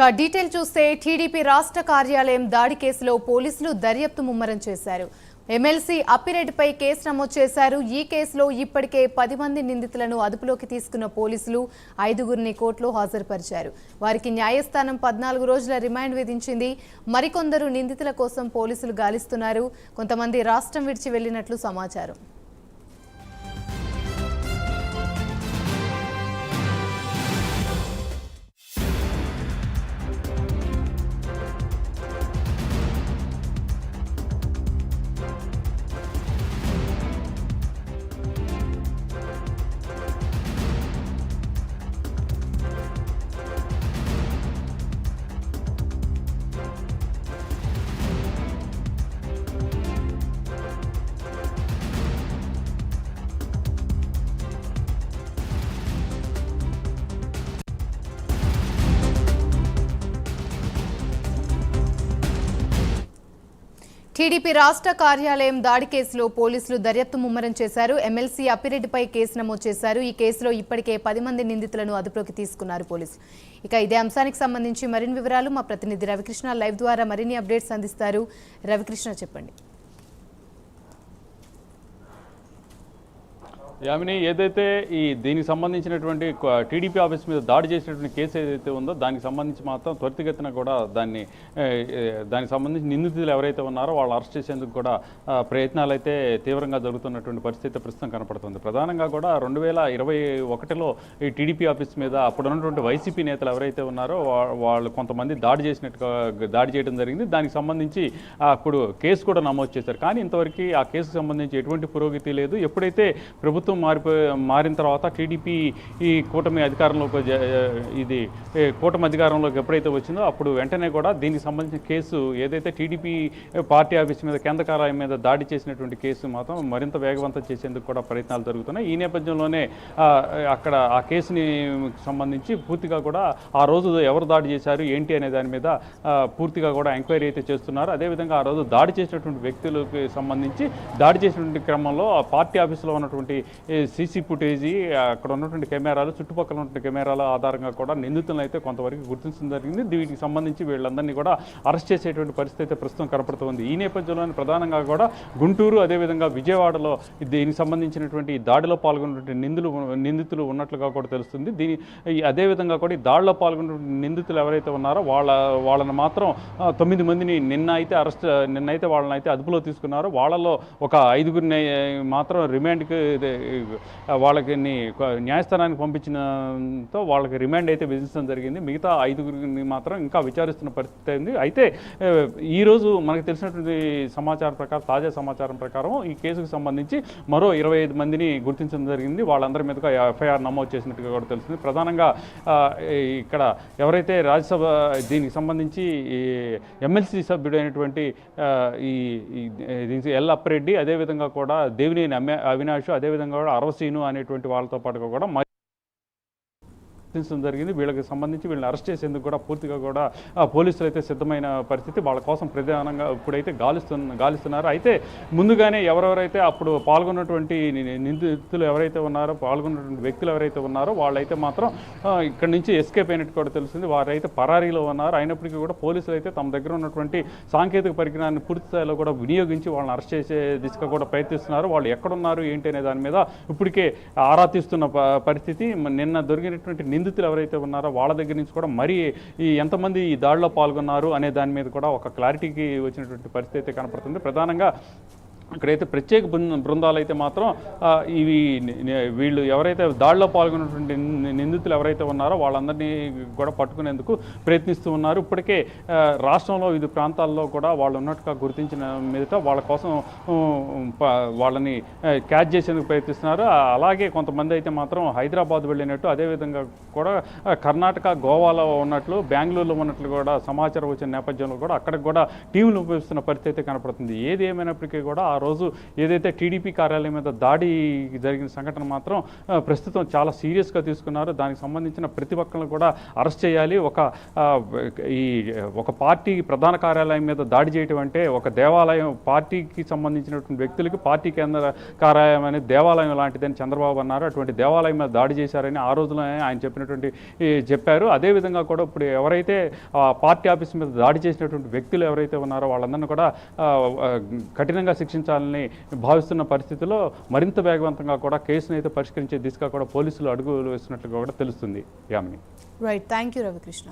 Detail చూస్తే TDP రాష్ట్ర కార్యాలయం దాడి కేసులో పోలీసులు దర్యాప్తు ముమ్మరం చేశారు. ఎమ్మెల్సీ అప్పిరెడ్డిపై కేసు నమోదు చేశారు. ఈ కేసులో ఇప్పటికే 10 మంది నిందితులను అదుపులోకి తీసుకున్న పోలీసులు 5గురిని కోర్టులో హాజరుపరిచారు. వారికి న్యాయస్థానం 14 రోజుల రిమాండ్ విధించింది. మరికొందరు నిందితుల కోసం పోలీసులు గాలిస్తున్నారు. కొంతమంది రాష్ట్రం విడిచి వెళ్లినట్లు సమాచారం. టీడీపీ రాష్ట్ర కార్యాలయం దాడి కేసులో పోలీసులు దర్యాప్తు ముమ్మరం చేశారు. ఎమ్మెల్సీ అప్పిరెడ్డిపై కేసు నమోదు చేశారు. ఈ కేసులో ఇప్పటికే 10 మంది నిందితులను అదుపులోకి తీసుకున్నారు పోలీసులు. ఇక ఇదే అంశానికి సంబంధించి మరిన్ని వివరాలు మా ప్రతినిధి రవికృష్ణ లైవ్ ద్వారా మరిన్ని అప్డేట్స్ అందిస్తారు. రవికృష్ణ, చెప్పండి. యామిని, ఏదైతే దీనికి సంబంధించినటువంటి టీడీపీ ఆఫీస్ మీద దాడి చేసినటువంటి కేసు ఏదైతే ఉందో దానికి సంబంధించి మాత్రం త్వరితగతిన కూడా దానికి సంబంధించి నిందితులు ఎవరైతే ఉన్నారో వాళ్ళు అరెస్ట్ చేసేందుకు కూడా ప్రయత్నాలు అయితే తీవ్రంగా జరుగుతున్నటువంటి పరిస్థితి ప్రస్తుతం కనపడుతుంది. ప్రధానంగా కూడా 2021లో ఈ టీడీపీ ఆఫీస్ మీద అప్పుడున్నటువంటి వైసీపీ నేతలు ఎవరైతే ఉన్నారో వాళ్ళు కొంతమంది దాడి చేయడం జరిగింది. దానికి సంబంధించి అప్పుడు కేసు కూడా నమోదు చేశారు. కానీ ఇంతవరకు ఆ కేసుకు సంబంధించి ఎటువంటి పురోగతి లేదు. ఎప్పుడైతే ప్రభుత్వం మారిన తర్వాత టీడీపీ ఈ కూటమి అధికారంలోకి ఎప్పుడైతే వచ్చిందో అప్పుడు వెంటనే కూడా దీనికి సంబంధించిన కేసు ఏదైతే టీడీపీ పార్టీ ఆఫీస్ మీద కేంద్ర కార్యాలయం మీద దాడి చేసినటువంటి కేసు మాత్రం మరింత వేగవంతం చేసేందుకు కూడా ప్రయత్నాలు జరుగుతున్నాయి. ఈ నేపథ్యంలోనే అక్కడ ఆ కేసుని సంబంధించి పూర్తిగా కూడా ఆ రోజు ఎవరు దాడి చేశారు ఏంటి అనే దాని మీద పూర్తిగా కూడా ఎంక్వైరీ అయితే చేస్తున్నారు. అదేవిధంగా ఆ రోజు దాడి చేసినటువంటి వ్యక్తులకు సంబంధించి దాడి చేసినటువంటి క్రమంలో ఆ పార్టీ ఆఫీసులో ఉన్నటువంటి సీసీ ఫుటేజీ, అక్కడ ఉన్నటువంటి కెమెరాలు, చుట్టుపక్కల ఉన్నటువంటి కెమెరాల ఆధారంగా కూడా నిందితులను అయితే కొంతవరకు గుర్తించడం జరిగింది. దీనికి సంబంధించి వీళ్ళందరినీ కూడా అరెస్ట్ చేసేటువంటి పరిస్థితి ప్రస్తుతం కనపడుతుంది. ఈ నేపథ్యంలోనే ప్రధానంగా కూడా గుంటూరు అదేవిధంగా విజయవాడలో దీనికి సంబంధించినటువంటి దాడిలో పాల్గొన్నటువంటి నిందితులు ఉన్నట్లుగా కూడా తెలుస్తుంది. అదేవిధంగా కూడా ఈ దాడిలో పాల్గొన్నటువంటి నిందితులు ఎవరైతే ఉన్నారో వాళ్ళని మాత్రం 9 మందిని నిన్నైతే వాళ్ళని అయితే అదుపులో తీసుకున్నారు. వాళ్ళలో ఒక 5గురిని మాత్రం రిమాండ్కి వాళ్ళకి న్యాయస్థానానికి పంపించడంతో వాళ్ళకి రిమాండ్ అయితే విధించడం జరిగింది. మిగతా 5గురిని మాత్రం ఇంకా విచారిస్తున్న పరిస్థితి అయింది. అయితే ఈరోజు మనకు తెలిసినటువంటి తాజా సమాచారం ప్రకారం ఈ కేసుకు సంబంధించి మరో 25 మందిని గుర్తించడం జరిగింది. వాళ్ళందరి మీదుగా ఎఫ్ఐఆర్ నమోదు చేసినట్టుగా కూడా తెలిసింది. ప్రధానంగా ఇక్కడ ఎవరైతే రాజ్యసభ దీనికి సంబంధించి ఎమ్మెల్సీ సభ్యుడైనటువంటి ఎల్ అప్పిరెడ్డి, అదేవిధంగా కూడా దేవినేని అవినాష్, అదేవిధంగా కూడా అరవసీను అనేటువంటి వాళ్ళతో పాటుగా కూడా జరిగింది. వీళ్ళకి సంబంధించి వీళ్ళని అరెస్ట్ చేసేందుకు కూడా పూర్తిగా కూడా పోలీసులు అయితే సిద్ధమైన పరిస్థితి. వాళ్ళ కోసం ప్రధానంగా ఇప్పుడైతే గాలిస్తున్నారు. అయితే ముందుగానే ఎవరెవరైతే అప్పుడు పాల్గొన్నటువంటి నిందితులు ఎవరైతే ఉన్నారో, పాల్గొన్నటువంటి వ్యక్తులు ఎవరైతే ఉన్నారో వాళ్ళైతే మాత్రం ఇక్కడ నుంచి ఎస్కేప్ అయినట్టు కూడా తెలుస్తుంది. వారైతే పరారీలో ఉన్నారు. అయినప్పటికీ కూడా పోలీసులు అయితే తమ దగ్గర ఉన్నటువంటి సాంకేతిక పరిజ్ఞానాన్ని పూర్తి స్థాయిలో కూడా వినియోగించి వాళ్ళని అరెస్ట్ చేసే దిశగా కూడా ప్రయత్నిస్తున్నారు. వాళ్ళు ఎక్కడున్నారు ఏంటి అనే దాని మీద ఇప్పటికే ఆరా తీస్తున్న పరిస్థితి. నిన్న దొరికినటువంటి నిందితులు ఎవరైతే ఉన్నారో వాళ్ళ దగ్గర నుంచి కూడా మరి ఎంతమంది ఈ దాడిలో పాల్గొన్నారు అనే దాని మీద కూడా ఒక క్లారిటీకి వచ్చినటువంటి పరిస్థితి కనపడుతుంది. ప్రధానంగా ఇక్కడైతే ప్రత్యేక బృందాలు అయితే మాత్రం వీళ్ళు ఎవరైతే దాడిలో పాల్గొన్నటువంటి నిందితులు ఎవరైతే ఉన్నారో వాళ్ళందరినీ కూడా పట్టుకునేందుకు ప్రయత్నిస్తూ ఉన్నారు. ఇప్పటికే రాష్ట్రంలో వివిధ ప్రాంతాల్లో కూడా వాళ్ళు ఉన్నట్టుగా గుర్తించిన మీదట వాళ్ళ కోసం వాళ్ళని క్యాచ్ చేసేందుకు ప్రయత్నిస్తున్నారు. అలాగే కొంతమంది అయితే మాత్రం హైదరాబాద్ వెళ్ళినట్టు, అదేవిధంగా కూడా కర్ణాటక, గోవాలో ఉన్నట్లు, బెంగళూరులో ఉన్నట్లు కూడా సమాచారం వచ్చిన నేపథ్యంలో కూడా అక్కడికి కూడా టీంలు ఉపయోగిస్తున్న పరిస్థితి కనపడుతుంది. ఏది ఏమైనప్పటికీ కూడా ఆ రోజు ఏదైతే టీడీపీ కార్యాలయం మీద దాడి జరిగిన సంఘటన మాత్రం ప్రస్తుతం చాలా సీరియస్గా తీసుకున్నారు. దానికి సంబంధించిన ప్రతి ఒక్కరిని కూడా అరెస్ట్ చేయాలి. ఒక పార్టీ ప్రధాన కార్యాలయం మీద దాడి చేయటం అంటే ఒక దేవాలయం, పార్టీకి సంబంధించినటువంటి వ్యక్తులకి పార్టీ కేంద్ర కార్యాలయం అనేది దేవాలయం లాంటిదని చంద్రబాబు అన్నారు. అటువంటి దేవాలయం మీద దాడి చేశారని ఆ రోజులోనే ఆయన చెప్పారు. అదేవిధంగా కూడా ఇప్పుడు ఎవరైతే పార్టీ ఆఫీస్ మీద దాడి చేసినటువంటి వ్యక్తులు ఎవరైతే ఉన్నారో వాళ్ళందరినీ కూడా కఠినంగా శిక్షించాలని భావిస్తున్న పరిస్థితిలో మరింత వేగవంతంగా కూడా కేసును అయితే పరిష్కరించే దిశగా కూడా పోలీసులు అడుగులు వేస్తున్నట్లుగా కూడా తెలుస్తుంది. Yamini. Right, thank you Ravikrishna.